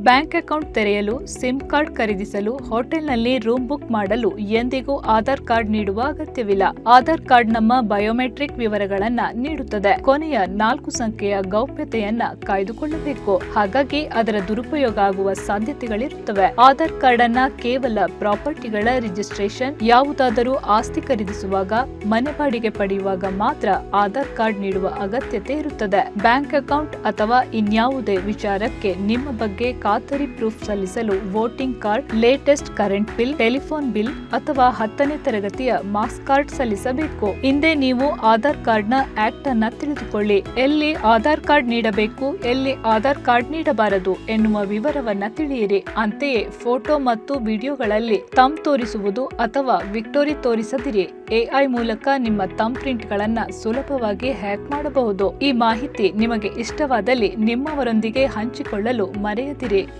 Bank account ತೆರೆಯಲು, sim card ಖರೀದಿಸಲು, ಹೋಟೆಲ್ನಲ್ಲಿ ರೂಮ್ ಬುಕ್ ಮಾಡಲು ಎಂದಿಗೂ ಆಧಾರ್ ಕಾರ್ಡ್ ನೀಡುವ ಅಗತ್ಯವಿಲ್ಲ. ಆಧಾರ್ ಕಾರ್ಡ್ ನಮ್ಮ ಬಯೋಮೆಟ್ರಿಕ್ ವಿವರಗಳನ್ನ ನೀಡುತ್ತದೆ. ಕೊನೆಯ 4 ಸಂಖ್ಯೆಯ ಗೌಪ್ಯತೆಯನ್ನ ಕಾಯ್ದುಕೊಳ್ಳಬೇಕು. ಹಾಗಾಗಿ ಅದರ ದುರುಪಯೋಗ ಆಗುವ ಸಾಧ್ಯತೆಗಳಿರುತ್ತವೆ. ಆಧಾರ್ ಕಾರ್ಡ್ ಅನ್ನ ಕೇವಲ ಪ್ರಾಪರ್ಟಿಗಳ ರಿಜಿಸ್ಟ್ರೇಷನ್, ಯಾವುದಾದರೂ ಆಸ್ತಿ ಖರೀದಿಸುವಾಗ, ಮನೆ ಬಾಡಿಗೆ ಪಡೆಯುವಾಗ ಮಾತ್ರ ಆಧಾರ್ ಕಾರ್ಡ್ ನೀಡುವ ಅಗತ್ಯತೆ ಇರುತ್ತದೆ. ಬ್ಯಾಂಕ್ ಅಕೌಂಟ್ ಅಥವಾ ಇನ್ಯಾವುದೇ ವಿಚಾರಕ್ಕೆ ನಿಮ್ಮ ಬಗ್ಗೆ ಖಾತರಿ ಪ್ರೂಫ್ ಸಲ್ಲಿಸಲು voting card, latest current bill, telephone bill ಅಥವಾ 10ನೇ ತರಗತಿಯ ಮಾರ್ಕ್ಸ್ ಕಾರ್ಡ್ ಸಲ್ಲಿಸಬೇಕು. ಹಿಂದೆ ನೀವು ಆಧಾರ್ ಕಾರ್ಡ್ ನ ಆಕ್ಟ್ ಅನ್ನ ತಿಳಿದುಕೊಳ್ಳಿ. ಎಲ್ಲಿ ಆಧಾರ್ ಕಾರ್ಡ್ ನೀಡಬೇಕು, ಎಲ್ಲಿ ಆಧಾರ್ ಕಾರ್ಡ್ ನೀಡಬಾರದು ಎನ್ನುವ ವಿವರವನ್ನ ತಿಳಿಯಿರಿ. ಅಂತೆಯೇ ಫೋಟೋ ಮತ್ತು ವಿಡಿಯೋಗಳಲ್ಲಿ ತಮ್ ತೋರಿಸುವುದು ಅಥವಾ ವಿಕ್ಟೋರಿ ತೋರಿಸದಿರಿ. ಎಐ ಮೂಲಕ ನಿಮ್ಮ ತಮ್ ಪ್ರಿಂಟ್ ಗಳನ್ನ ಸುಲಭವಾಗಿ ಹ್ಯಾಕ್ ಮಾಡಬಹುದು. ಈ ಮಾಹಿತಿ ನಿಮಗೆ ಇಷ್ಟವಾದಲ್ಲಿ ನಿಮ್ಮವರೊಂದಿಗೆ ಹಂಚಿಕೊಳ್ಳಲು ಮರೆಯದಿರಿ.